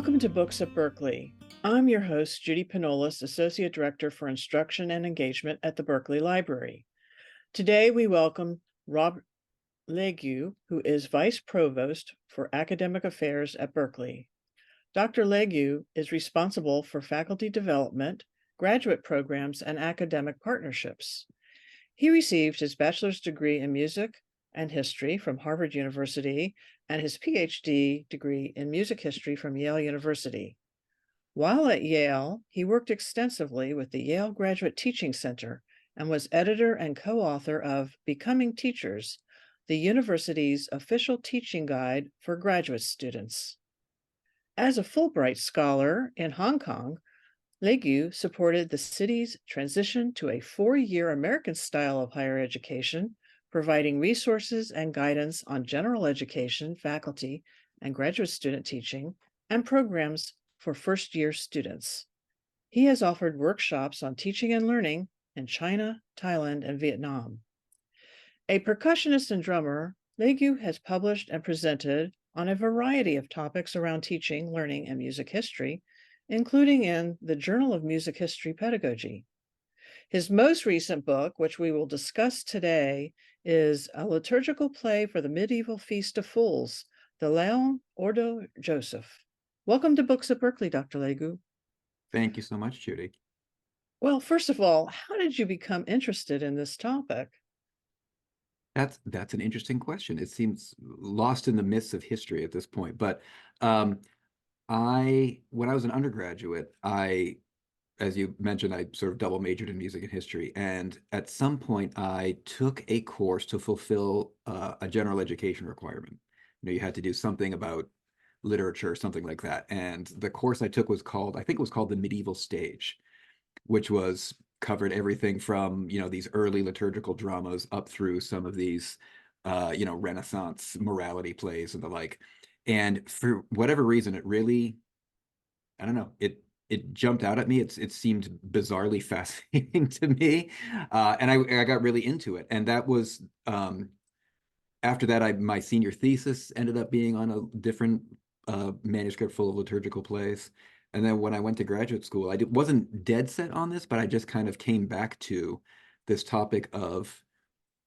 Welcome to Books at Berklee. I'm your host, Judy Pinnolis, Associate Director for Instruction and Engagement at the Berklee Library. Today we welcome Rob Lagueux, who is Vice Provost for Academic Affairs at Berklee. Dr. Lagueux is responsible for faculty development, graduate programs, and academic partnerships. He received his bachelor's degree in music and history from Harvard University and his PhD degree in music history from Yale University. While at Yale, he worked extensively with the Yale Graduate Teaching Center and was editor and co-author of Becoming Teachers, the university's official teaching guide for graduate students. As a Fulbright scholar in Hong Kong, Lagueux supported the city's transition to a 4-year American style of higher education, providing resources and guidance on general education, faculty, and graduate student teaching, and programs for first-year students. He has offered workshops on teaching and learning in China, Thailand, and Vietnam. A percussionist and drummer, Lagueux has published and presented on a variety of topics around teaching, learning, and music history, including in the Journal of Music History Pedagogy. His most recent book, which we will discuss today, is a liturgical play for the medieval Feast of Fools, the Laon, Ordo, Joseph. Welcome to Books at Berklee, Dr. Lagueux. Thank you so much, Judy. Well, first of all, how did you become interested in this topic? That's an interesting question. It seems lost in the mists of history at this point. But when I was an undergraduate, as you mentioned, I sort of double majored in music and history. And at some point, I took a course to fulfill a general education requirement. You had to do something about literature, something like that. And the course I took was called, I think it was called The Medieval Stage, which covered everything from, these early liturgical dramas up through some of these, Renaissance morality plays and the like. And for whatever reason, it really, I don't know, it jumped out at me. It seemed bizarrely fascinating to me. And I got really into it. And that was, after that, my senior thesis ended up being on a different manuscript full of liturgical plays. And then when I went to graduate school, I wasn't dead set on this, but I just kind of came back to this topic of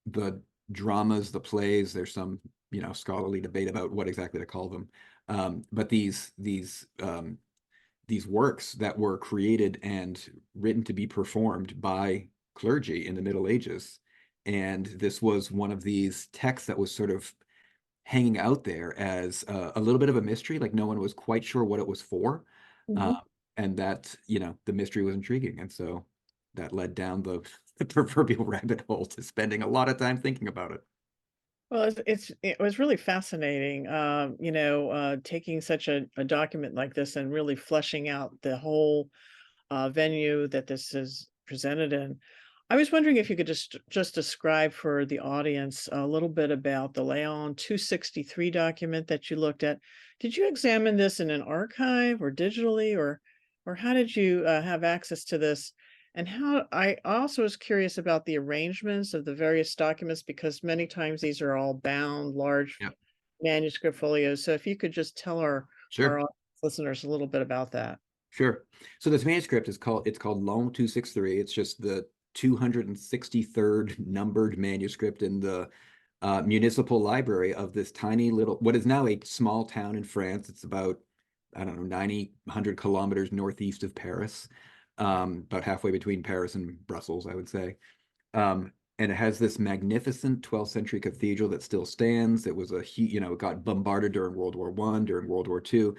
the dramas, the plays. There's some, scholarly debate about what exactly to call them. But these works that were created and written to be performed by clergy in the Middle Ages. And this was one of these texts that was sort of hanging out there as a little bit of a mystery, like no one was quite sure what it was for. And that, the mystery was intriguing. And so that led down the proverbial rabbit hole to spending a lot of time thinking about it. Well, it was really fascinating, taking such a document like this and really fleshing out the whole venue that this is presented in. I was wondering if you could just describe for the audience a little bit about the Laon 263 document that you looked at. Did you examine this in an archive or digitally, or how did you have access to this? And I also was curious about the arrangements of the various documents, because many times these are all bound, large Yep. manuscript folios. So if you could just tell our Sure. listeners a little bit about that. Sure. So this manuscript it's called Laon 263. It's just the 263rd numbered manuscript in the municipal library of this tiny little, what is now a small town in France. It's about, I don't know, 90, 100 kilometers northeast of Paris, about halfway between Paris and Brussels, I would say. And it has this magnificent 12th century cathedral that still stands. It was it got bombarded during World War I, during World War II,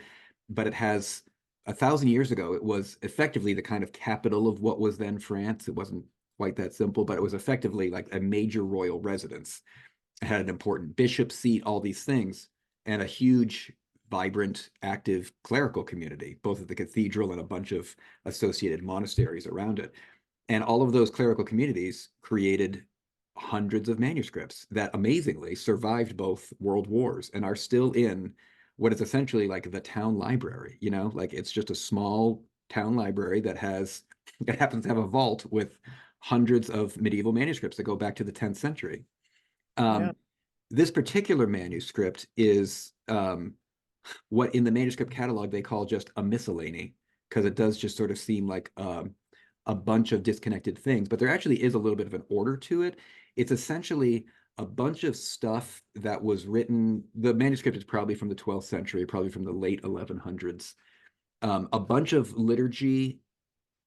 but it has 1,000 years ago, it was effectively the kind of capital of what was then France. It wasn't quite that simple, but it was effectively like a major royal residence. It had an important bishop seat, all these things, and a huge, vibrant, active clerical community, both at the cathedral and a bunch of associated monasteries around it. And all of those clerical communities created hundreds of manuscripts that amazingly survived both world wars and are still in what is essentially like the town library, like it's just a small town library that happens to have a vault with hundreds of medieval manuscripts that go back to the 10th century. Yeah. This particular manuscript is what in the manuscript catalog they call just a miscellany, because it does just sort of seem like a bunch of disconnected things, but there actually is a little bit of an order to it. It's essentially a bunch of stuff that was written. The manuscript is probably from the 12th century, probably from the late 1100s. A bunch of liturgy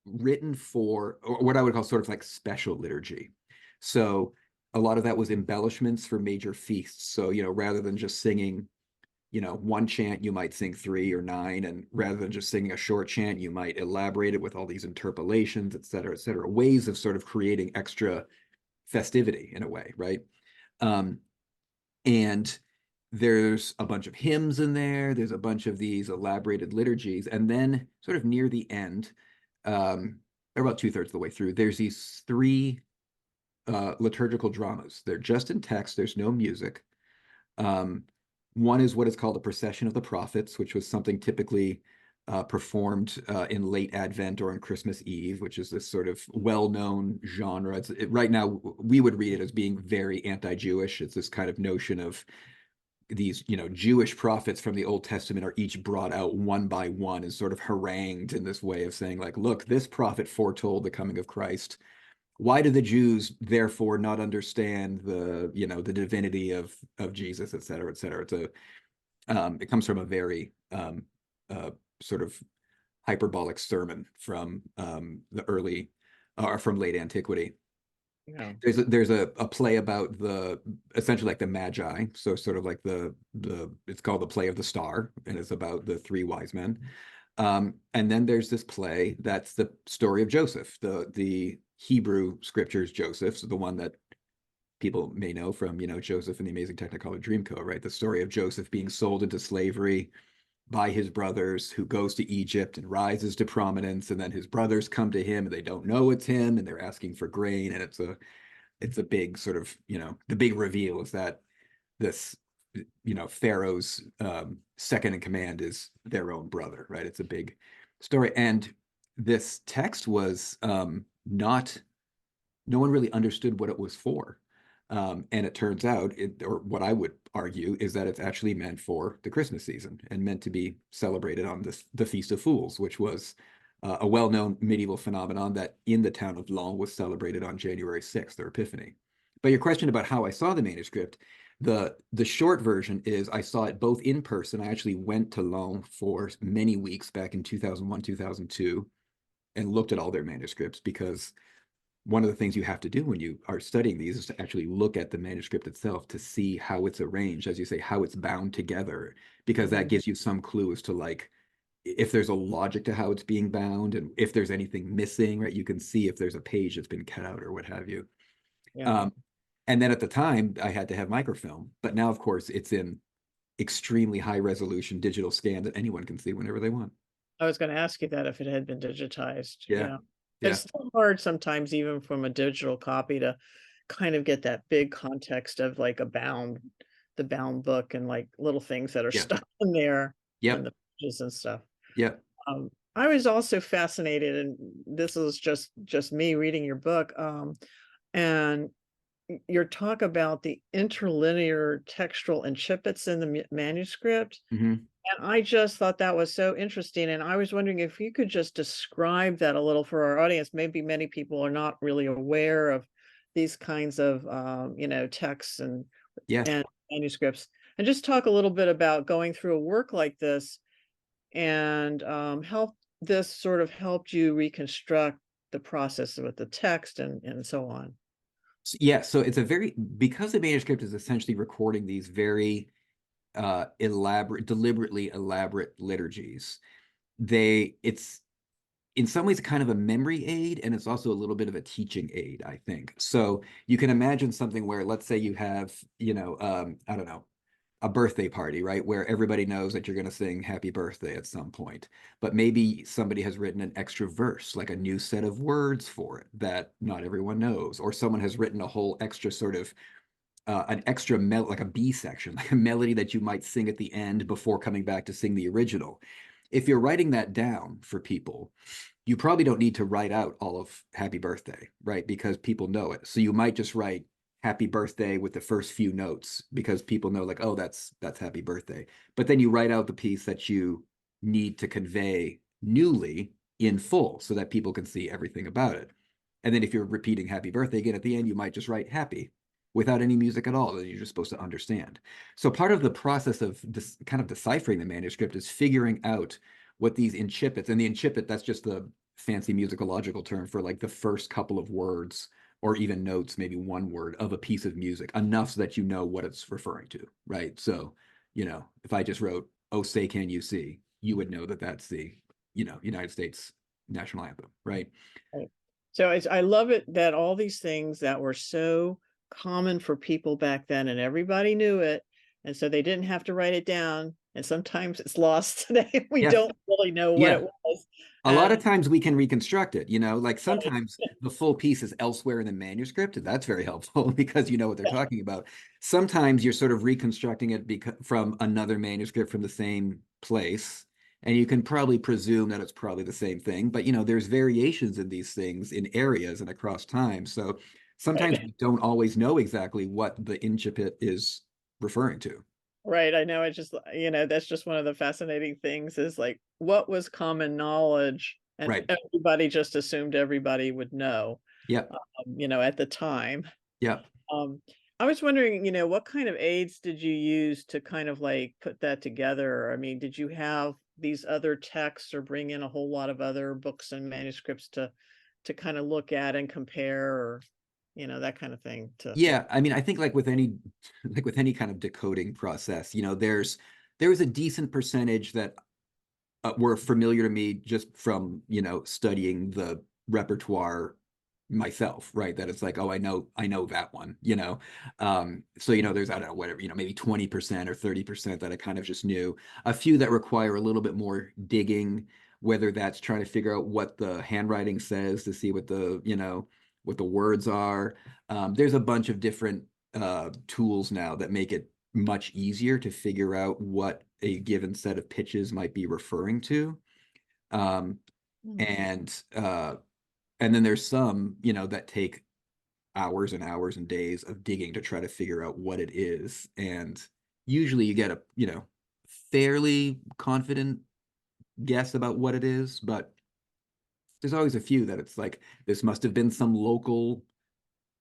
written for, or what I would call sort of like special liturgy. So a lot of that was embellishments for major feasts. So, rather than just singing, one chant, you might sing 3 or 9. And rather than just singing a short chant, you might elaborate it with all these interpolations, et cetera, ways of sort of creating extra festivity in a way, right? And there's a bunch of hymns in there. There's a bunch of these elaborated liturgies. And then sort of near the end, about 2/3 of the way through, there's these 3 liturgical dramas. They're just in text. There's no music. One is what is called a procession of the prophets, which was something typically performed in late Advent or on Christmas Eve, which is this sort of well-known genre. Right now, we would read it as being very anti-Jewish. It's this kind of notion of these, Jewish prophets from the Old Testament are each brought out one by one and sort of harangued in this way of saying, like, look, this prophet foretold the coming of Christ. Why do the Jews therefore not understand the divinity of Jesus, et cetera, et cetera? It comes from a very sort of hyperbolic sermon from the early or from late antiquity. Yeah. There's a play about essentially like the Magi, so sort of like it's called the play of the star, and it's about the 3 wise men. And then there's this play that's the story of Joseph, the Hebrew scriptures Joseph, so the one that people may know from, Joseph and the Amazing Technicolor Dreamcoat, right? The story of Joseph being sold into slavery by his brothers, who goes to Egypt and rises to prominence, and then his brothers come to him and they don't know it's him, and they're asking for grain, and it's a big sort of, the big reveal is that this, Pharaoh's second in command is their own brother, right? It's a big story. And this text was no one really understood what it was for. And it turns out, or what I would argue, is that it's actually meant for the Christmas season and meant to be celebrated on the Feast of Fools, which was a well-known medieval phenomenon that in the town of Laon was celebrated on January 6th, their Epiphany. But your question about how I saw the manuscript, the short version is I saw it both in person. I actually went to Laon for many weeks back in 2001, 2002, and looked at all their manuscripts, because one of the things you have to do when you are studying these is to actually look at the manuscript itself to see how it's arranged, as you say, how it's bound together, because that gives you some clue as to, like, if there's a logic to how it's being bound, and if there's anything missing, right? You can see if there's a page that's been cut out or what have you. Yeah. And then at the time, I had to have microfilm, but now, of course, it's in extremely high resolution digital scan that anyone can see whenever they want. I was going to ask you that if it had been digitized. Yeah. It's still hard sometimes, even from a digital copy, to kind of get that big context of like the bound book, and like little things that are stuck in there and the pages and stuff. I was also fascinated, and this is just me reading your book, and your talk about the interlinear textual incipits in the manuscript. And I just thought that was so interesting. And I was wondering if you could just describe that a little for our audience. Maybe many people are not really aware of these kinds of, texts and manuscripts. And just talk a little bit about going through a work like this, and how this sort of helped you reconstruct the process with the text and so on. Yeah, so it's because the manuscript is essentially recording these very deliberately elaborate liturgies. It's in some ways kind of a memory aid, and it's also a little bit of a teaching aid, I think. So you can imagine something where, let's say you have, I don't know, a birthday party, right? Where everybody knows that you're going to sing happy birthday at some point, but maybe somebody has written an extra verse, like a new set of words for it that not everyone knows, or someone has written a whole extra sort of an extra like a B section, like a melody that you might sing at the end before coming back to sing the original. If you're writing that down for people, you probably don't need to write out all of happy birthday, right? Because people know it. So you might just write happy birthday with the first few notes because people know like, oh, that's happy birthday. But then you write out the piece that you need to convey newly in full so that people can see everything about it. And then if you're repeating happy birthday again at the end, you might just write happy without any music at all that you're just supposed to understand. So part of the process of this kind of deciphering the manuscript is figuring out what these incipits, and the incipit, that's just the fancy musicological term for like the first couple of words or even notes, maybe one word of a piece of music, enough so that you know what it's referring to, right? So, if I just wrote, "Oh, say can you see," you would know that that's the, United States national anthem, right? Right. So I love it that all these things that were so common for people back then and everybody knew it, and so they didn't have to write it down. And sometimes it's lost today. We Yeah, don't really know what it yeah. was. A lot of And times we can reconstruct it, like right, sometimes the full piece is elsewhere in the manuscript, and that's very helpful because you know what they're talking about. Sometimes you're sort of reconstructing it from another manuscript from the same place, and you can probably presume that it's probably the same thing, but there's variations in these things in areas and across time. So sometimes right. we don't always know exactly what the incipit is referring to. Right, I know, that's just one of the fascinating things is, like, what was common knowledge, and Right. everybody just assumed everybody would know, Yep. at the time. Yep. Um, I was wondering, what kind of aids did you use to kind of, like, put that together? I mean, did you have these other texts or bring in a whole lot of other books and manuscripts to kinda look at and compare or, that kind of thing to Yeah, I mean, I think like with any like with any kind of decoding process, there's a decent percentage that were familiar to me just from, studying the repertoire myself, right? That it's like, oh, I know that one. So, there's, I don't know, whatever, maybe 20% or 30% that I kind of just knew. A few that require a little bit more digging, whether that's trying to figure out what the handwriting says to see what the words are. There's a bunch of different tools now that make it much easier to figure out what a given set of pitches might be referring to. Um, Mm, and uh, and then there's some, that take hours and hours and days of digging to try to figure out what it is. And usually you get a, fairly confident guess about what it is, but there's always a few that it's like this must have been some local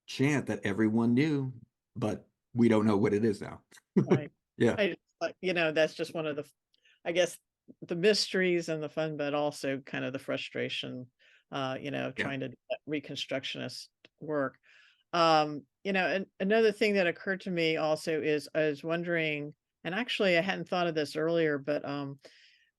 chant that everyone knew, but we don't know what it is now. right. Yeah, I that's just one of I guess, the mysteries and the fun, but also kind of the frustration, yeah, trying to do that reconstructionist work. And another thing that occurred to me also is I was wondering, and actually I hadn't thought of this earlier, but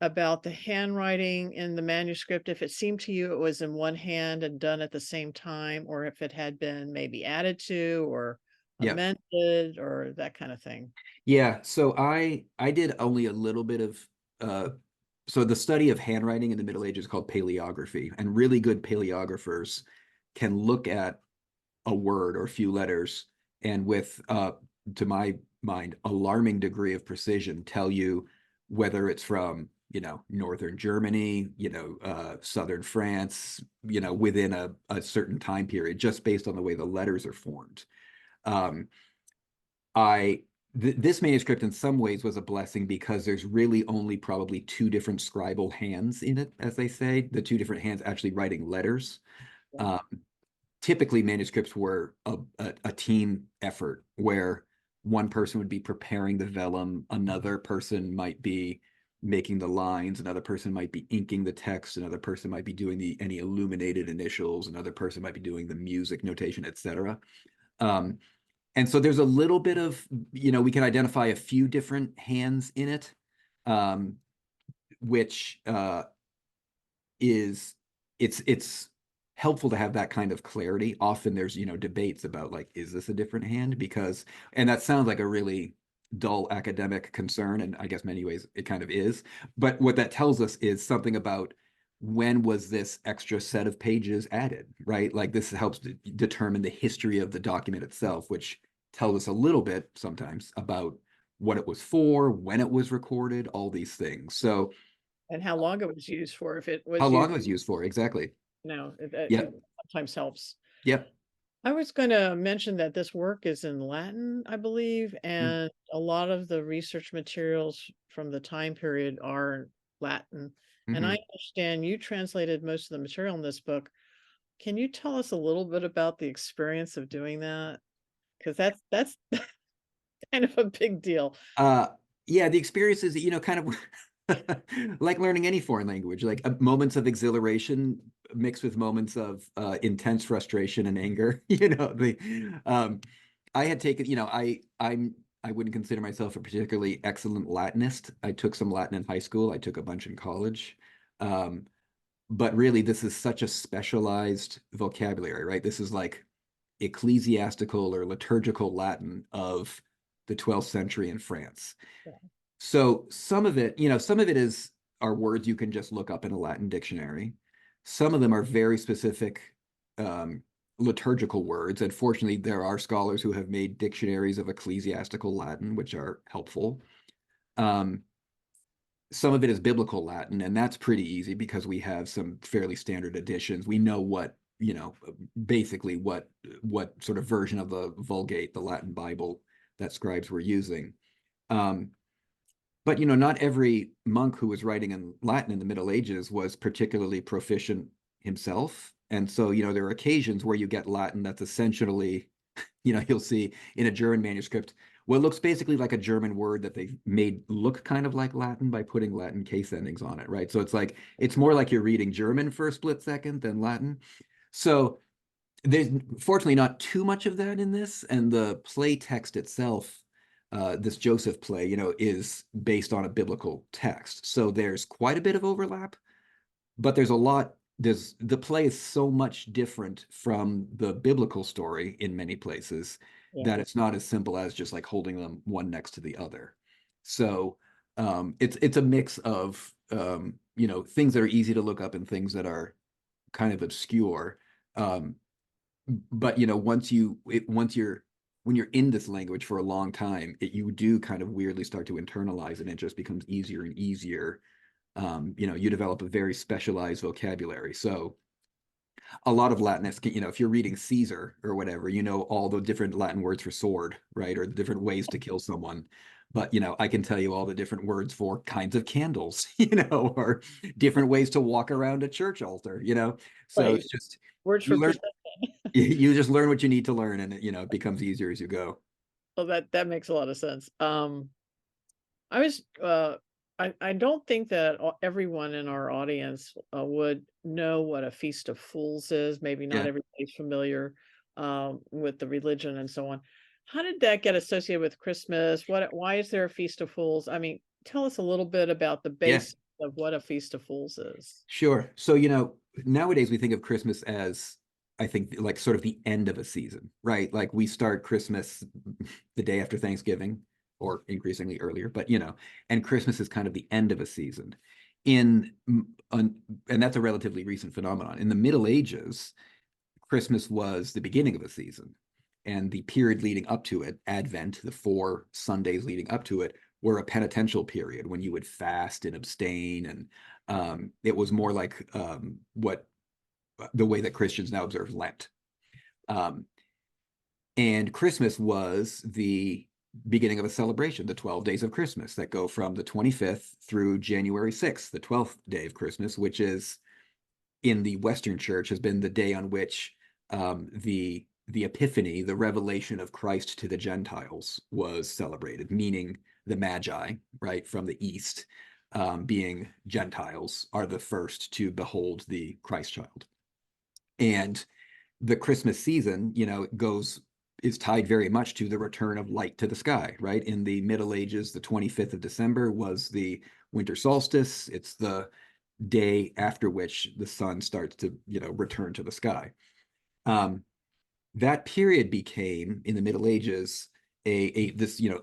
about the handwriting in the manuscript, if it seemed to you it was in one hand and done at the same time, or if it had been maybe added to or yeah. amended or that kind of thing. Yeah, so I did only a little bit of uh so the study of handwriting in the Middle Ages is called paleography, and really good paleographers can look at a word or a few letters and with to my mind alarming degree of precision tell you whether it's from, northern Germany, southern France, within a certain time period just based on the way the letters are formed. Um, I this manuscript in some ways was a blessing because there's really only probably two different scribal hands in it, as they say, the two different hands actually writing letters. Yeah. Um, Typically manuscripts were a team effort where one person would be preparing the vellum, another person might be making the lines, another person might be inking the text, another person might be doing any illuminated initials, another person might be doing the music notation, etc. Um, and so there's a little bit of, we can identify a few different hands in it, um, which is it's helpful to have that kind of clarity. Often there's, debates about like, is this a different hand? And that sounds like a really dull academic concern, and I guess many ways it kind of is. But what that tells us is something about when was this extra set of pages added, right? Like this helps to determine the history of the document itself, which tells us a little bit sometimes about what it was for, when it was recorded, all these things. So And how long it was used for, if it how was long used, it was used for, exactly. it Yep. sometimes helps. Yep. I was going to mention that this work is in Latin, I believe, and a lot of the research materials from the time period are Latin. And Mm-hmm. I understand you translated most of the material in this book. Can you tell us a little bit about the experience of doing that? Because that's kind of a big deal. Uh, yeah, the experience is, kind of like learning any foreign language, like moments of exhilaration mixed with moments of intense frustration and anger. I had taken, I wouldn't consider myself a particularly excellent Latinist. I took some Latin in high school. I took a bunch in college. Um, but really, this is such a specialized vocabulary, right? This is like ecclesiastical or liturgical Latin of the 12th century in France. Yeah. So some of it is are words you can just look up in a Latin dictionary. Some of them are very specific um, liturgical words. And fortunately, there are scholars who have made dictionaries of ecclesiastical Latin, which are helpful. Um, some of it is biblical Latin, and that's pretty easy because we have some fairly standard editions. We know basically what sort of version of the Vulgate, the Latin Bible, that scribes were using. Um, but not every monk who was writing in Latin in the Middle Ages was particularly proficient himself. And so, there are occasions where you get Latin that's essentially, you'll see in a German manuscript what looks basically like a German word that they made look kind of like Latin by putting Latin case endings on it, right? So it's more like you're reading German for a split second than Latin. So there's fortunately not too much of that in this, and the play text itself, this Joseph play, is based on a biblical text. So there's quite a bit of overlap, but there's the play is so much different from the biblical story in many places Yeah. that it's not as simple as just like holding them one next to the other. So it's a mix of things that are easy to look up and things that are kind of obscure. Um, but once you're when you're in this language for a long time, you do kind of weirdly start to internalize it, and it just becomes easier and easier. You develop a very specialized vocabulary. So a lot of Latinists, if you're reading Caesar or whatever, all the different Latin words for sword, right, or the different ways to kill someone. But I can tell you all the different words for kinds of candles, or different ways to walk around a church altar. So Right. it's just Words for you learn percent. you just learn what you need to learn, and it becomes easier as you go. Well, that makes a lot of sense. I was I don't think that everyone in our audience would know what a Feast of Fools is. Maybe not Yeah. everybody's familiar with the religion and so on. How did that get associated with Christmas? Why is there a Feast of Fools? I mean, tell us a little bit about the Yeah, base of what a Feast of Fools is. sure. So, nowadays we think of Christmas as, I think, like sort of the end of a season, right? Like we start Christmas the day after Thanksgiving or increasingly earlier, but and Christmas is kind of the end of a season. In and that's a relatively recent phenomenon. In the Middle Ages, Christmas was the beginning of a season, and the period leading up to it, Advent, the 4 Sundays leading up to it, were a penitential period when you would fast and abstain, and it was more like what the way that Christians now observe Lent. Um, and Christmas was the beginning of a celebration, the 12 days of Christmas that go from the 25th through January 6th, the 12th day of Christmas, which is in the Western Church has been the day on which the Epiphany, the revelation of Christ to the Gentiles, was celebrated, meaning the Magi, right, from the East, being Gentiles, are the first to behold the Christ child. And the Christmas season, is tied very much to the return of light to the sky, right? In the Middle Ages, the 25th of December was the winter solstice. It's the day after which the sun starts to return to the sky. That period became in the Middle Ages a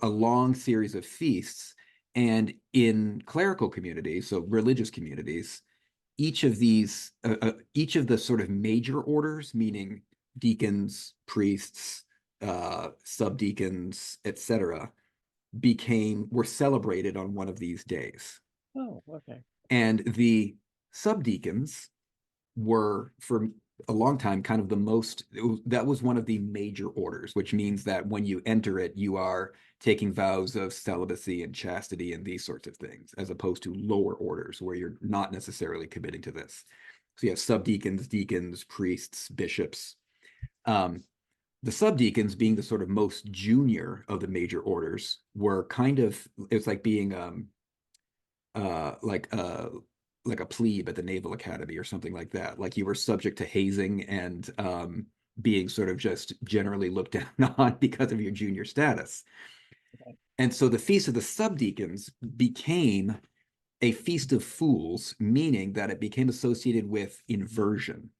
long series of feasts, and in clerical communities, so religious communities, each of the sort of major orders, meaning deacons, priests, subdeacons, etc., were celebrated on one of these days. Oh, okay. And the subdeacons were, for a long time kind of that was one of the major orders, which means that when you enter it, you are taking vows of celibacy and chastity and these sorts of things, as opposed to lower orders where you're not necessarily committing to this. So you have subdeacons, deacons, priests, bishops. The subdeacons, being the sort of most junior of the major orders, were kind of, it's like being like a plebe at the Naval Academy or something like that. Like you were subject to hazing and being sort of just generally looked down on because of your junior status. And so the Feast of the Subdeacons became a Feast of Fools, meaning that it became associated with inversion.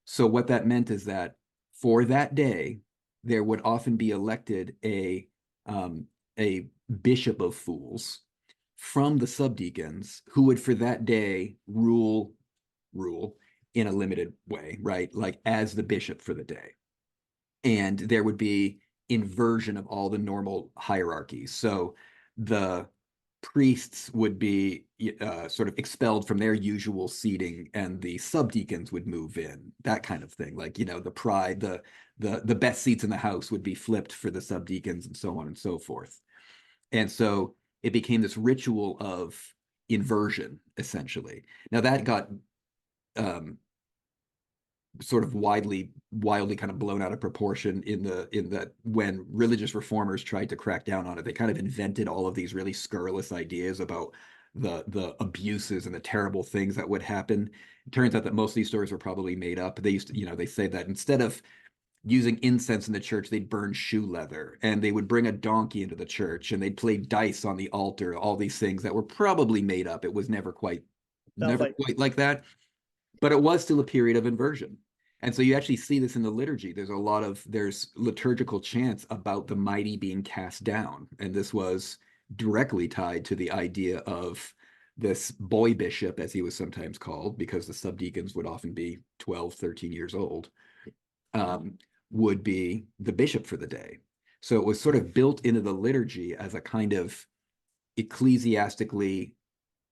So what that meant is that for that day, there would often be elected a bishop of fools from the subdeacons who would for that day rule in a limited way, right? Like as the bishop for the day. And there would be inversion of all the normal hierarchies. So the priests would be sort of expelled from their usual seating, and the subdeacons would move in, that kind of thing. Like, you know, the best seats in the house would be flipped for the subdeacons, and so on and so forth. And so it became this ritual of inversion, essentially. Now that got sort of wildly kind of blown out of proportion in that when religious reformers tried to crack down on it, they kind of invented all of these really scurrilous ideas about the abuses and the terrible things that would happen. It turns out that most of these stories were probably made up. They used to, you know, they say that instead of using incense in the church, they'd burn shoe leather, and they would bring a donkey into the church, and they'd play dice on the altar, all these things that were probably made up. It was never quite like that, but it was still a period of inversion. And so you actually see this in the liturgy. There's liturgical chants about the mighty being cast down. And this was directly tied to the idea of this boy bishop, as he was sometimes called, because the subdeacons would often be 12, 13 years old, would be the bishop for the day. So it was sort of built into the liturgy as a kind of ecclesiastically,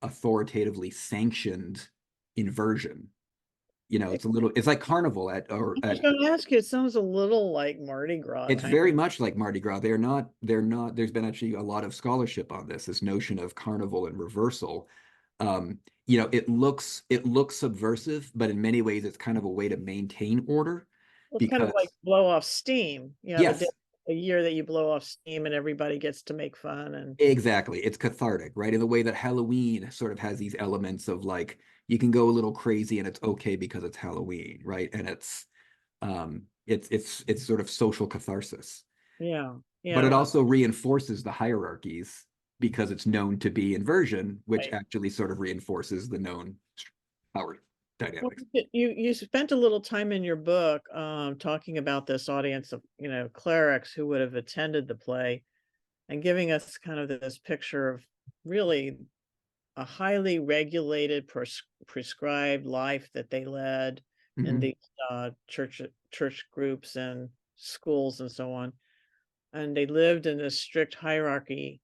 authoritatively sanctioned inversion. You know, it's like carnival I was going to ask you, it sounds a little like Mardi Gras. It's very much like Mardi Gras. They're not, there's been actually a lot of scholarship on this notion of carnival and reversal. You know, it looks subversive, but in many ways it's kind of a way to maintain order. Well, it's kind of like blow off steam. You have yes, a year that you blow off steam and everybody gets to make fun. And exactly. It's cathartic, right? In the way that Halloween sort of has these elements of like, you can go a little crazy and it's okay because it's Halloween, right? And it's sort of social catharsis. yeah. But it also reinforces the hierarchies because it's known to be inversion, which actually sort of reinforces the known power dynamics. Well, you spent a little time in your book talking about this audience of, you know, clerics who would have attended the play, and giving us kind of this picture of really a highly regulated, prescribed life that they led in the church groups and schools and so on. And they lived in this strict hierarchy.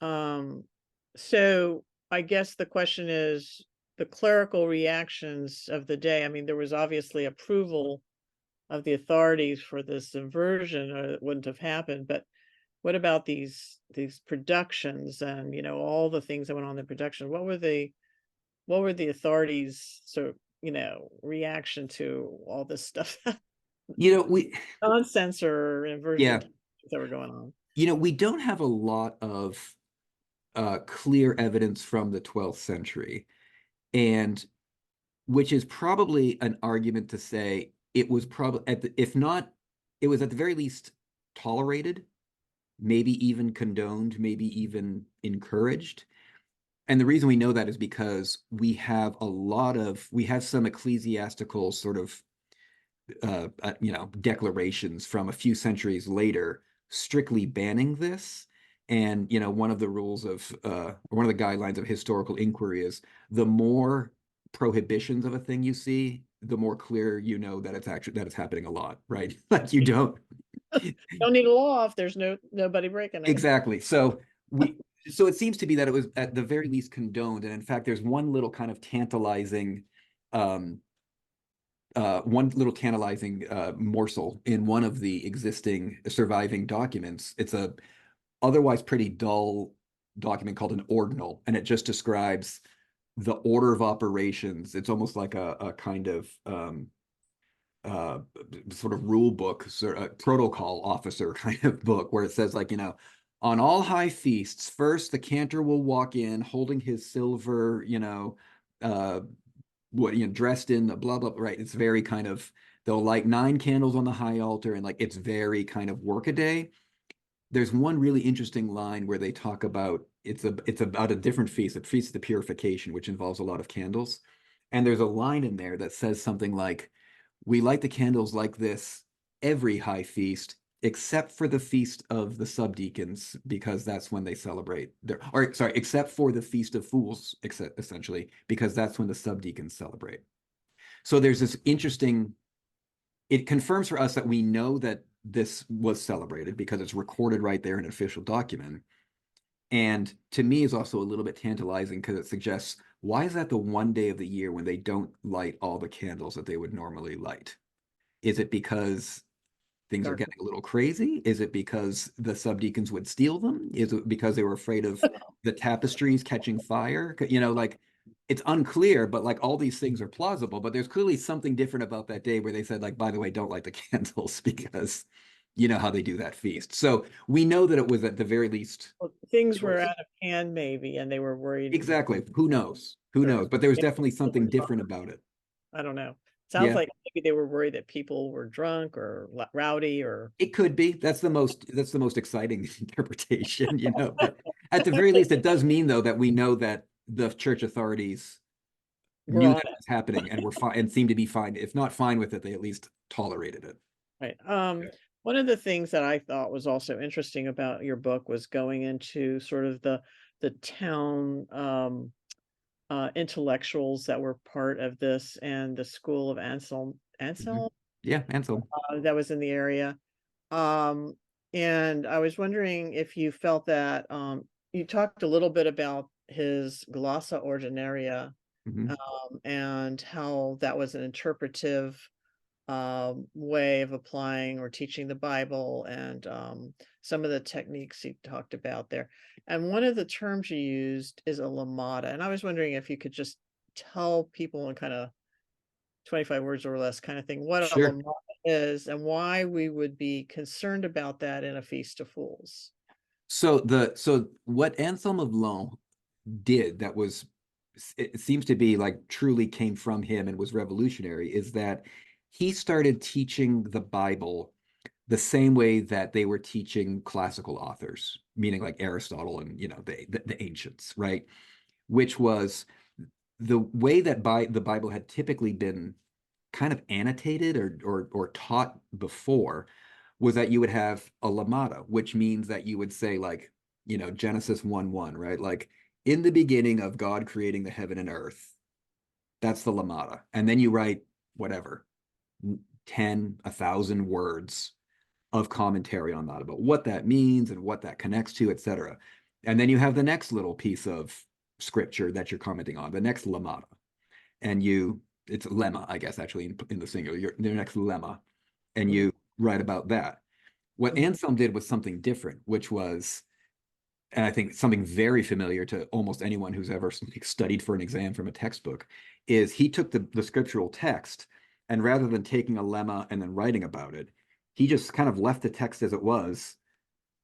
So I guess the question is the clerical reactions of the day. I mean, there was obviously approval of the authorities for this inversion, or it wouldn't have happened. But what about these productions and, you know, all the things that went on in the production? What were the authorities' sort of, you know, reaction to all this stuff? You know, nonsense or inversion that were going on. You know, we don't have a lot of clear evidence from the 12th century, and which is probably an argument to say it was probably, if not, it was at the very least tolerated, maybe even condoned, maybe even encouraged. And the reason we know that is because we have some ecclesiastical sort of you know, declarations from a few centuries later strictly banning this. And, you know, one of the rules of one of the guidelines of historical inquiry is the more prohibitions of a thing you see, the more clear you know that it's happening a lot, right? Like you don't need a law if there's nobody breaking it. Exactly. So it seems to be that it was at the very least condoned. And in fact, there's one little kind of tantalizing one little tantalizing morsel in one of the existing surviving documents. It's a otherwise pretty dull document called an ordinal, and it just describes the order of operations. It's almost like a kind of sort of rule book, sort of protocol officer kind of book, where it says, like, on all high feasts, first the cantor will walk in holding his silver, dressed in the blah blah, right? It's very kind of, they'll light 9 candles on the high altar, and like it's very kind of workaday. There's one really interesting line where they talk about it's about a different feast, a feast of the purification, which involves a lot of candles. And there's a line in there that says something like, we light the candles like this every high feast, except for the feast of the subdeacons, because that's when they celebrate except for the feast of fools, essentially, because that's when the subdeacons celebrate. So there's this interesting, it confirms for us that we know that this was celebrated because it's recorded right there in an official document. And to me is also a little bit tantalizing because it suggests, why is that the one day of the year when they don't light all the candles that they would normally light? Is it because things are getting a little crazy? Is it because the subdeacons would steal them? Is it because they were afraid of the tapestries catching fire? Like, it's unclear, but like all these things are plausible. But there's clearly something different about that day where they said, like, by the way, don't light the candles because you know how they do that feast. So we know that it was at the very least. Well, things were out of hand, maybe, and they were worried. Exactly. Who knows? Who knows? But there was definitely something different about it. I don't know. Sounds like maybe they were worried that people were drunk or rowdy, or it could be. That's the most exciting interpretation, But at the very least, it does mean, though, that we know that the church authorities knew that was happening and were fine and seemed to be fine. If not fine with it, they at least tolerated it. Right. One of the things that I thought was also interesting about your book was going into sort of the town intellectuals that were part of this, and the school of Anselm. Yeah, Anselm. That was in the area. And I was wondering if you felt that you talked a little bit about his glossa ordinaria, and how that was an interpretive way of applying or teaching the Bible, and some of the techniques he talked about there. And one of the terms you used is a lamada. And I was wondering if you could just tell people in kind of 25 words or less kind of thing what a lamada is, and why we would be concerned about that in a Feast of Fools. So what Anselm of Laon did that was, it seems to be like truly came from him and was revolutionary, is that he started teaching the Bible the same way that they were teaching classical authors, meaning like Aristotle and the ancients, right? Which was the way that the Bible had typically been kind of annotated or taught before, was that you would have a lamada, which means that you would say, like, Genesis 1:1, right? Like, in the beginning of God creating the heaven and earth. That's the lamada. And then you write whatever, 10, 1,000 words of commentary on that, about what that means and what that connects to, etc. And then you have the next little piece of scripture that you're commenting on, the next lamada. And it's lemma, I guess, actually, in the singular, your next lemma. And you write about that. What Anselm did was something different, which was, and I think something very familiar to almost anyone who's ever studied for an exam from a textbook, is he took the scriptural text, and rather than taking a lemma and then writing about it, he just kind of left the text as it was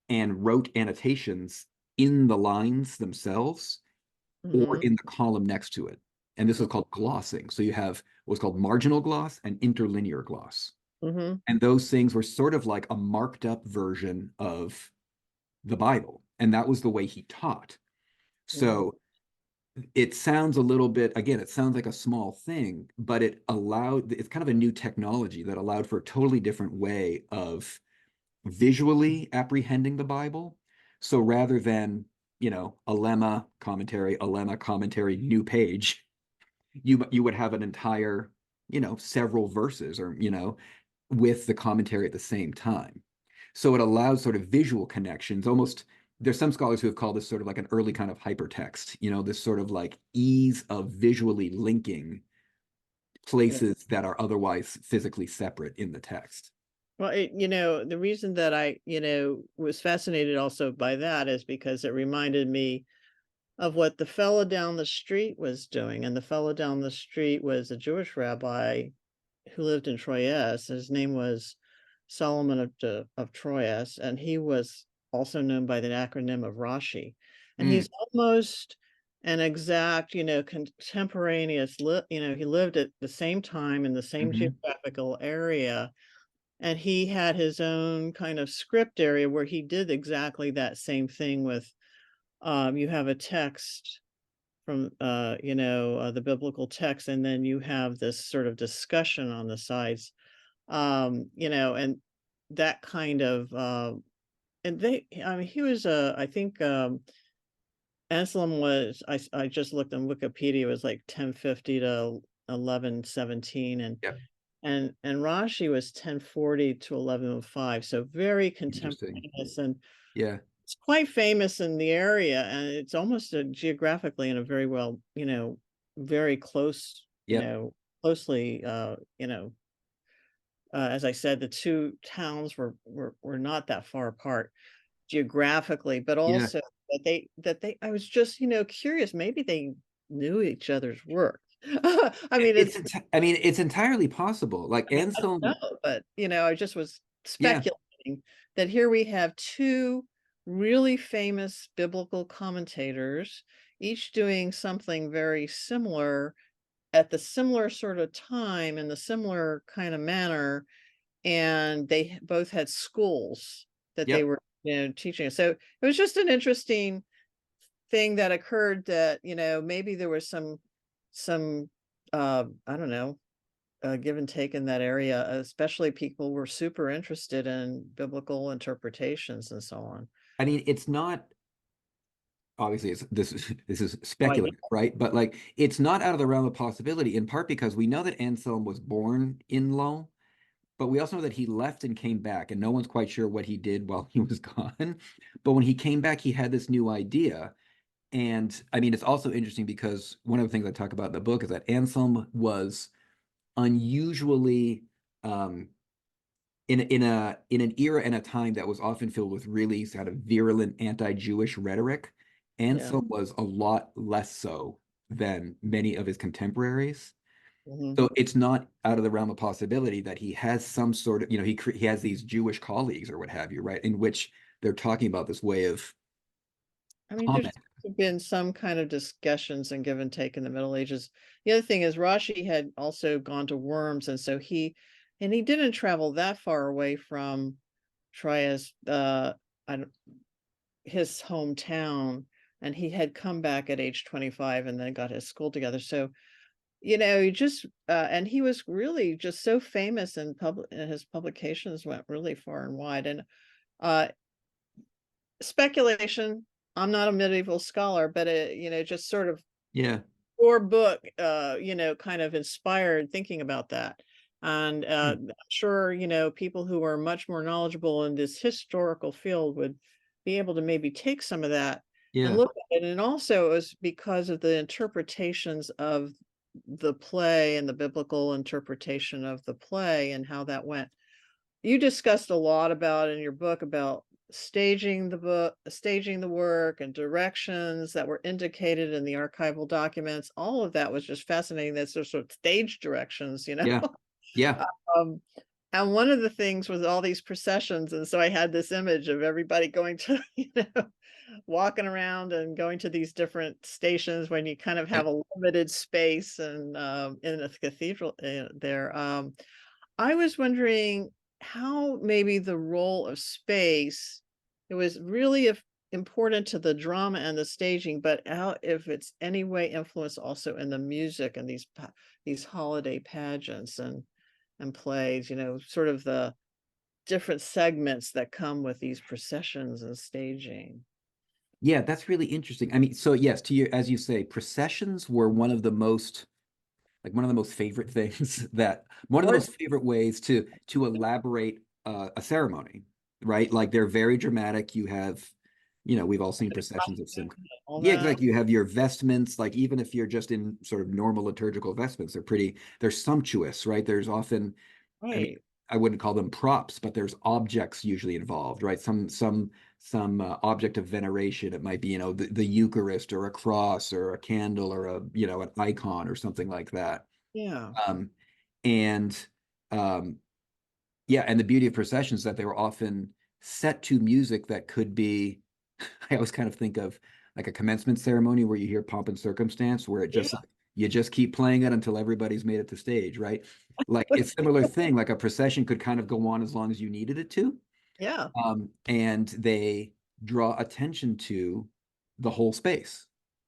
and wrote annotations in the lines themselves or in the column next to it. And this is called glossing. So you have what's called marginal gloss and interlinear gloss. And those things were sort of like a marked up version of the Bible. And that was the way he taught. So it sounds a little bit, again, it sounds like a small thing, but it's kind of a new technology that allowed for a totally different way of visually apprehending the Bible. So rather than, a lemma commentary, new page, you would have an entire, several verses, or, with the commentary at the same time. So it allows sort of visual connections. Almost, there's some scholars who have called this sort of like an early kind of hypertext, this sort of like ease of visually linking Yeah. places that are otherwise physically separate in the text. Well, the reason that I, was fascinated also by that is because it reminded me of what the fellow down the street was doing. And the fellow down the street was a Jewish rabbi who lived in Troyes. His name was Solomon of Troyes, and he was also known by the acronym of Rashi. And Mm, he's almost an exact, contemporaneous, he lived at the same time in the same mhm, geographical area. And he had his own kind of script area where he did exactly that same thing with, you have a text from the biblical text, and then you have this sort of discussion on the sides, and that kind of and they I mean he was I think Anselm was I just looked on Wikipedia, it was like 1050 to 1117, yep, and Rashi was 1040 to 1105, so very interesting. contemporaneous, and Yeah, it's quite famous in the area, and it's almost geographically in a very well, very close, yep, closely, as I said, the two towns were not that far apart geographically, but yeah. also that they I was just, curious, maybe they knew each other's work. I mean, I mean, it's entirely possible. Like I don't Anselm, know, but, I just was yeah, speculating that here we have two really famous biblical commentators, each doing something very similar at the similar sort of time in the similar kind of manner, and they both had schools that they yep. were, teaching. So it was just an interesting thing that occurred that, maybe there was some I don't know, give and take in that area, especially people were super interested in biblical interpretations and so on. I mean, it's not obviously this is Why? speculative, right? But like it's not out of the realm of possibility, in part because we know that Anselm was born in Laon, but we also know that he left and came back, and no one's quite sure what he did while he was gone. But when he came back, he had this new idea. And I mean, it's also interesting because one of the things I talk about in the book is that Anselm was unusually in an era and a time that was often filled with really kind of virulent anti-Jewish rhetoric. Yeah. Ansel was a lot less so than many of his contemporaries. Mhm. So it's not out of the realm of possibility that he has some sort of, he has these Jewish colleagues or what have you, right? In which they're talking about this way of I mean, there's comment. been some kind of discussions and give and take in the Middle Ages. The other thing is Rashi had also gone to Worms, and so he didn't travel that far away from Troyes, I don't- his hometown, and he had come back at age 25 and then got his school together. So, he just and he was really just so famous, and his publications went really far and wide. And uh speculation, I'm not a medieval scholar, but it, just sort of Yeah, your book, kind of inspired thinking about that. And hmm, I'm sure, people who are much more knowledgeable in this historical field would be able to maybe take some of that and yeah, look at it. And also, it was because of the interpretations of the play and the biblical interpretation of the play and how that went. You discussed a lot about in your book about staging the work and directions that were indicated in the archival documents. All of that was just fascinating. That's sort of stage directions. yeah, yeah, Um, and one of the things was all these processions, and so I had this image of everybody going to, walking around and going to these different stations when you kind of right. have a limited space and in a cathedral there. I was wondering how maybe the role of space, it was really important to the drama and the staging, but how if it's any way influenced also in the music and these holiday pageants and plays, sort of the different segments that come with these processions and staging. Yeah, that's really interesting. I mean, so yes, to you, as you say, processions were one of the most favorite things that one of the Or most favorite ways to elaborate a ceremony, right? Like they're very dramatic. You have we've all seen processions of some. All Yeah, that. exactly. You have your vestments, like even if you're just in sort of normal liturgical vestments, they're sumptuous, right? There's often, I mean, Right. I wouldn't call them props, but there's objects usually involved, right? Some object of veneration. It might be, the Eucharist or a cross or a candle or an icon or something like that. Yeah. Um, and um, yeah, and the beauty of processions is that they were often set to music that could be, I always kind of think of like a commencement ceremony where you hear pomp and circumstance, where it Yeah. just like, you just keep playing it until everybody's made it to stage, right? Like it's a similar thing, like a procession could kind of go on as long as you needed it to. Yeah. And they draw attention to the whole space,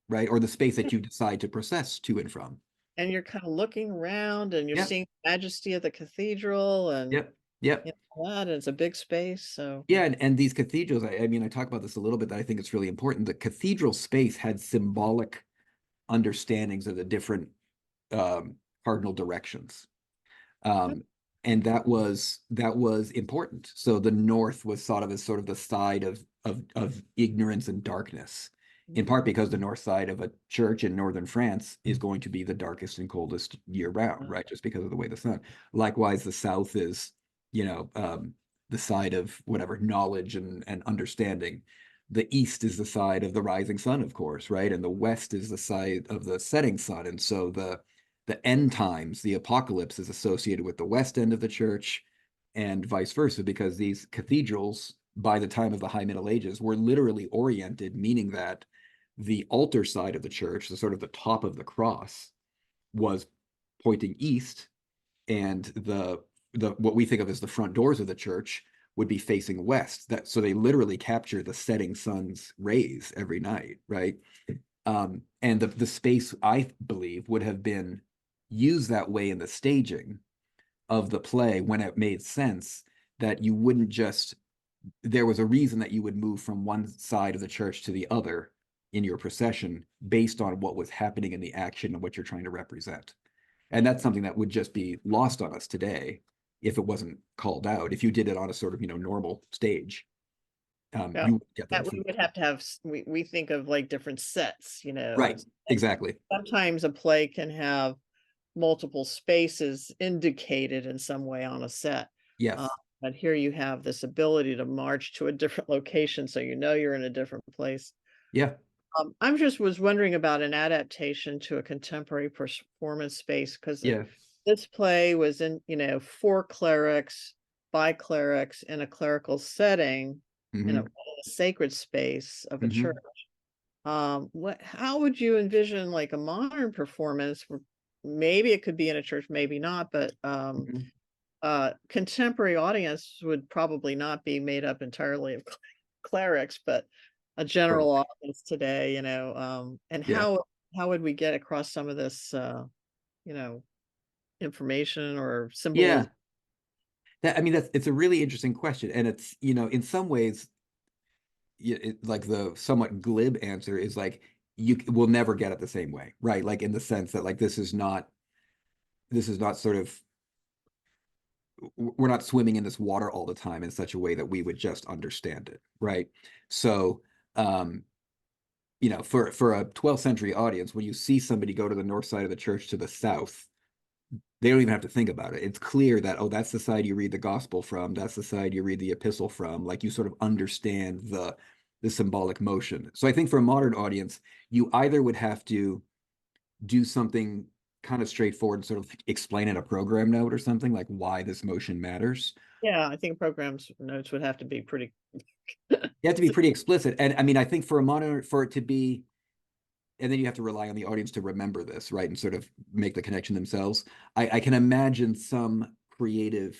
right? Or the space that you decide to process to and from. And you're kind of looking around and you're Yep, seeing the majesty of the cathedral and yep, yep. that, and it's a big space. So Yeah, and these cathedrals, I mean, I talk about this a little bit, that I think it's really important. The cathedral space had symbolic understandings of the different um, cardinal directions. Um, and that was important. So the north was thought of as sort of the side of ignorance and darkness, in part because the north side of a church in northern France is going to be the darkest and coldest year round, right? Just because of the way the sun. Likewise, the south is, you know, um, the side of whatever knowledge and understanding. The east is the side of the rising sun, of course, right? And the west is the side of the setting sun. And so the end times, the apocalypse, is associated with the west end of the church and vice versa, because these cathedrals, by the time of the High Middle Ages, were literally oriented, meaning that the altar side of the church, the sort of the top of the cross, was pointing east, and the what we think of as the front doors of the church would be facing west. That so they literally capture the setting sun's rays every night, right? And the space, I believe, would have been used that way in the staging of the play when it made sense, that you wouldn't just, there was a reason that you would move from one side of the church to the other in your procession based on what was happening in the action and what you're trying to represent. And that's something that would just be lost on us today if it wasn't called out. If you did it on a sort of, normal stage, yeah, you would get that those we things. would have to have. We think of like different sets, Right. and Exactly. sometimes a play can have multiple spaces indicated in some way on a set. Uh, Yes. but here you have this ability to march to a different location, so you're in a different place. Yeah. I'm just was wondering about an adaptation to a contemporary performance space because Yeah. this play was in, for clerics, by clerics in a clerical setting, in Hmm. a sacred space of a church. Hmm. How would you envision like a modern performance? Maybe it could be in a church, maybe not, but Hmm. contemporary audience would probably not be made up entirely of clerics, but a Right. general audience today, and Yeah. how would we get across some of this, you know, information or Yeah. symbolism? I mean, it's a really interesting question. And it's, in some ways, like the somewhat glib answer is like, you will never get it the same way, right? Like in the sense that like, this is not sort of, we're not swimming in this water all the time in such a way that we would just understand it, right? So, um, for a 12th century audience, when you see somebody go to the north side of the church to the south, they don't even have to think about it. It's clear that, oh, that's the side you read the gospel from. That's the side you read the epistle from. Like you sort of understand the symbolic motion. So I think for a modern audience, you either would have to do something kind of straightforward, sort of explain in a program note or something like why this motion matters. Yeah, I think programs notes would have to be pretty. You have to be pretty explicit. And I mean, I think for a modern, for it to be, and then you have to rely on the audience to remember this, right? And sort of make the connection themselves. I can imagine some creative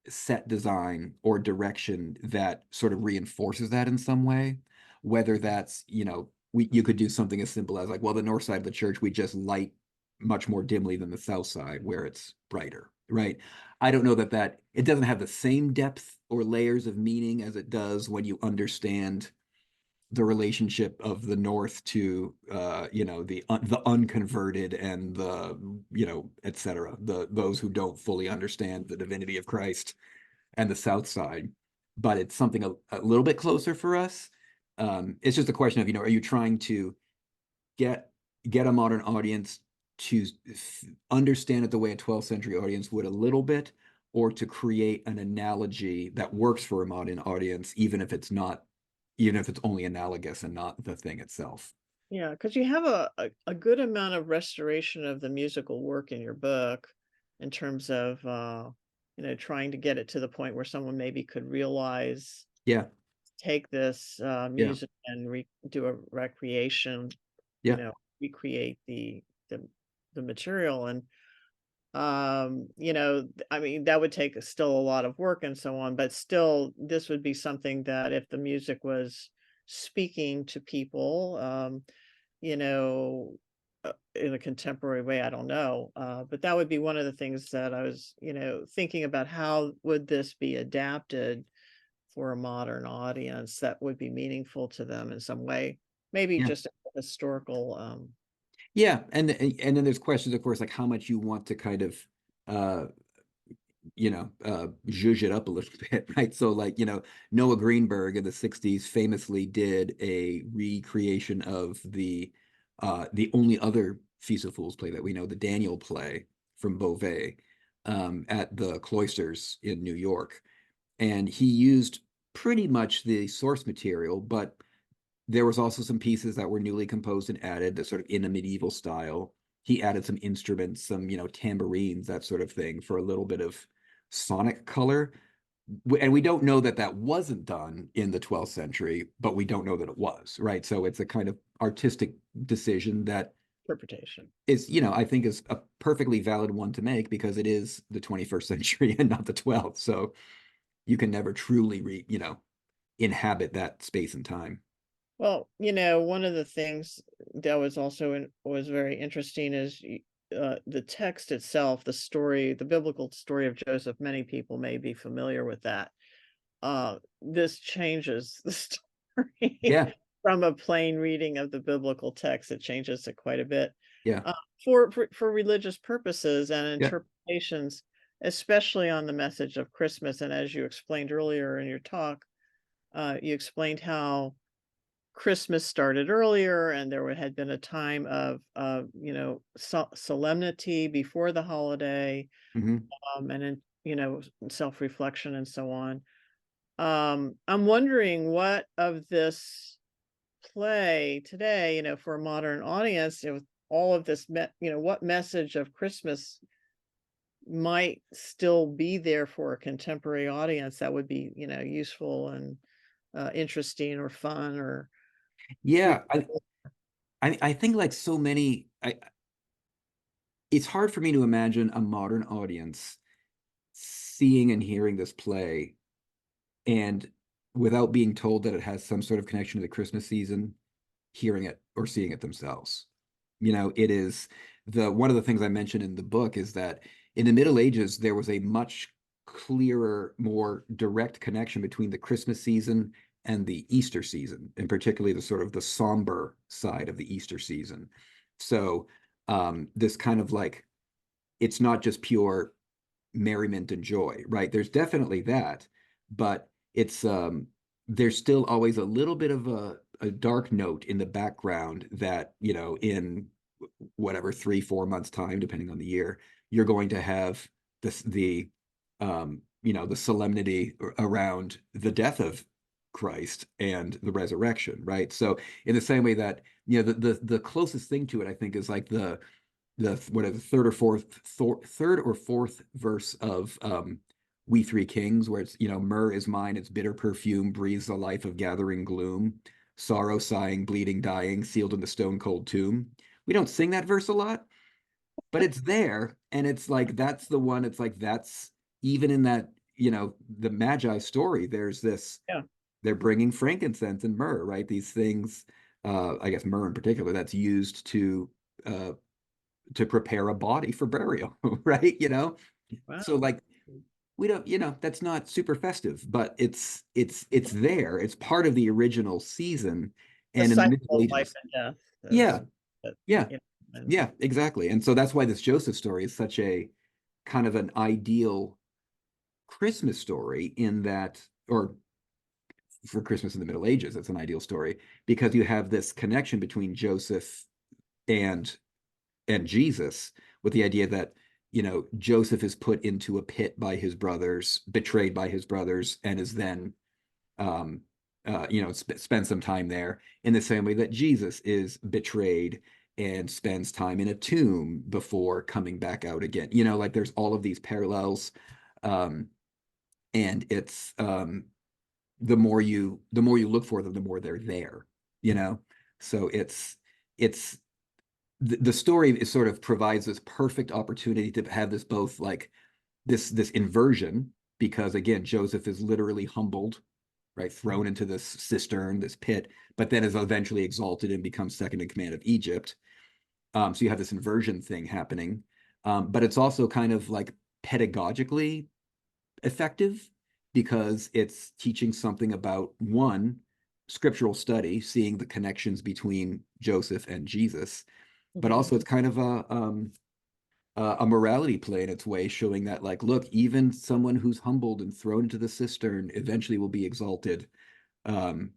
set design or direction that sort of reinforces that in some way, whether that's, you could do something as simple as like, well, the north side of the church, we just light much more dimly than the south side where it's brighter, right? I don't know that it doesn't have the same depth or layers of meaning as it does when you understand the relationship of the North to the unconverted and the et cetera, those who don't fully understand the divinity of Christ, and the South side. But it's something a little bit closer for us. It's just a question of, are you trying to get a modern audience to understand it the way a 12th century audience would a little bit, or to create an analogy that works for a modern audience, even if it's only analogous and not the thing itself. Yeah, because you have a good amount of restoration of the musical work in your book in terms of, trying to get it to the point where someone maybe could realize, Yeah, take this yeah, music and do a recreation, yeah, recreate the the material. And I mean, that would take still a lot of work and so on, but still, this would be something that if the music was speaking to people, you know, in a contemporary way, I don't know. But that would be one of the things that I was, thinking about. How would this be adapted for a modern audience that would be meaningful to them in some way? Maybe yeah. just a historical, Yeah, and then there's questions, of course, like how much you want to kind of uh zhuzh it up a little bit, right? So like, Noah Greenberg in the 60s famously did a recreation of the only other Feast of Fools play that we know, the Daniel play from Beauvais, at the cloisters in New York. And he used pretty much the source material, but there was also some pieces that were newly composed and added that sort of in a medieval style. He added some instruments, some, tambourines, that sort of thing, for a little bit of sonic color. And we don't know that that wasn't done in the 12th century, but we don't know that it was, right? So it's a kind of artistic decision that interpretation. is, I think is a perfectly valid one to make, because it is the 21st century and not the 12th. So you can never truly inhabit that space and time. Well, one of the things that was also was very interesting is the text itself, the story, the biblical story of Joseph. Many people may be familiar with that. This changes the story Yeah, from a plain reading of the biblical text. It changes it quite a bit yeah, uh, for religious purposes and yeah. interpretations, especially on the message of Christmas. And as you explained earlier in your talk, you explained how Christmas started earlier, and had been a time of, solemnity before the holiday, Hmm. and then, self-reflection and so on. I'm wondering what of this play today, for a modern audience, with all of this, what message of Christmas might still be there for a contemporary audience that would be, useful and interesting or fun or Yeah, readable. I think like so many, it's hard for me to imagine a modern audience seeing and hearing this play and without being told that it has some sort of connection to the Christmas season, hearing it or seeing it themselves. It is one of the things I mentioned in the book is that in the Middle Ages, there was a much clearer, more direct connection between the Christmas season and the Easter season, and particularly the sort of the somber side of the Easter season. So this kind of like, it's not just pure merriment and joy, right? There's definitely that, but it's there's still always a little bit of a dark note in the background that, in whatever 3 4 months time, depending on the year, you're going to have the solemnity around the death of Christ and the resurrection, right? So in the same way that, the closest thing to it, I think, is like the whatever third or fourth verse of We Three Kings, where it's, myrrh is mine, its bitter perfume breathes the life of gathering gloom, sorrow, sighing, bleeding, dying, sealed in the stone cold tomb. We don't sing that verse a lot, but it's there, and it's like that's the one. It's like that's even in that, the Magi story. There's this, Yeah. they're bringing frankincense and myrrh, right? These things, I guess myrrh in particular, that's used uh, to prepare a body for burial, right? So Wow. like we don't, that's not super festive, but it's there. It's part of the original season. The And in the cycle Middle of life Ages, and death yeah, is, uh, yeah, and yeah, exactly. And so that's why this Joseph story is such a kind of an ideal Christmas story, in that, or for Christmas in the Middle Ages. It's an ideal story because you have this connection between Joseph and Jesus, with the idea that, you know, Joseph is put into a pit by his brothers, betrayed by his brothers, and is then you know, spend some time there, in the same way that Jesus is betrayed and spends time in a tomb before coming back out again. You know, like there's all of these parallels, and it's the more you look for them, the more they're there. You know, so it's the story is sort of provides this perfect opportunity to have this both like this inversion, because again, Joseph is literally humbled, right, thrown into this cistern, this pit, but then is eventually exalted and becomes second in command of Egypt. So you have this inversion thing happening, but it's also kind of like pedagogically effective because it's teaching something about, one, scriptural study, seeing the connections between Joseph and Jesus, but also it's kind of a morality play in its way, showing that, like, look, even someone who's humbled and thrown into the cistern eventually will be exalted. And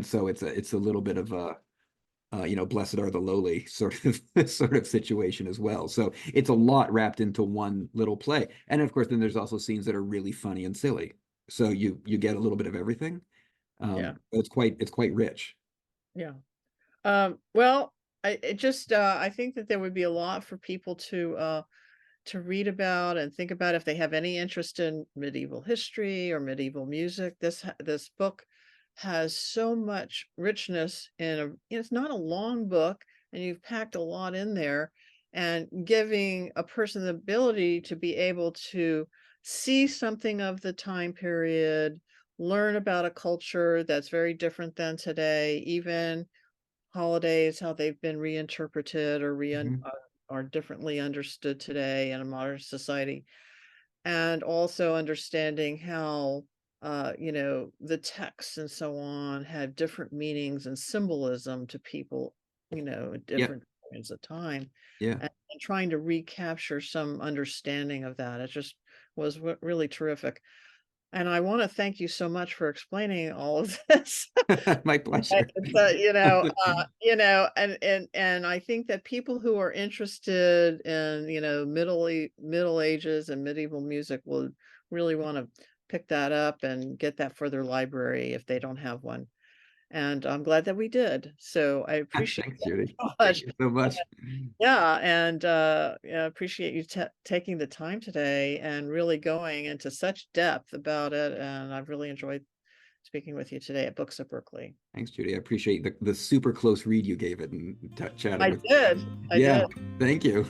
so it's a little bit of a you know, blessed are the lowly sort of situation as well. So it's a lot wrapped into one little play. And of course, then there's also scenes that are really funny and silly. So you get a little bit of everything. Yeah. It's quite rich. Yeah. Well, I think that there would be a lot for people to read about and think about if they have any interest in medieval history or medieval music. This book has so much richness it's not a long book, and you've packed a lot in there, and giving a person the ability to be able to see something of the time period, learn about a culture that's very different than today, even holidays, how they've been reinterpreted or Mhm. are differently understood today in a modern society, and also understanding how the texts and so on had different meanings and symbolism to people, at Yeah, different points of time, yeah. and trying to recapture some understanding of that. It just was really terrific. And I want to thank you so much for explaining all of this. My pleasure. It's, and I think that people who are interested in, Middle Ages and medieval music will really wanna pick that up and get that for their library if they don't have one, and I'm glad that we did, so I appreciate Thanks, that Judy. so Thank much. you so much. Yeah, and, yeah, appreciate you taking the time today and really going into such depth about it, and I've really enjoyed speaking with you today at Books at Berkeley. Thanks, Judy. I appreciate the super close read you gave it and chatting I with you. did, I Yeah, did. thank you.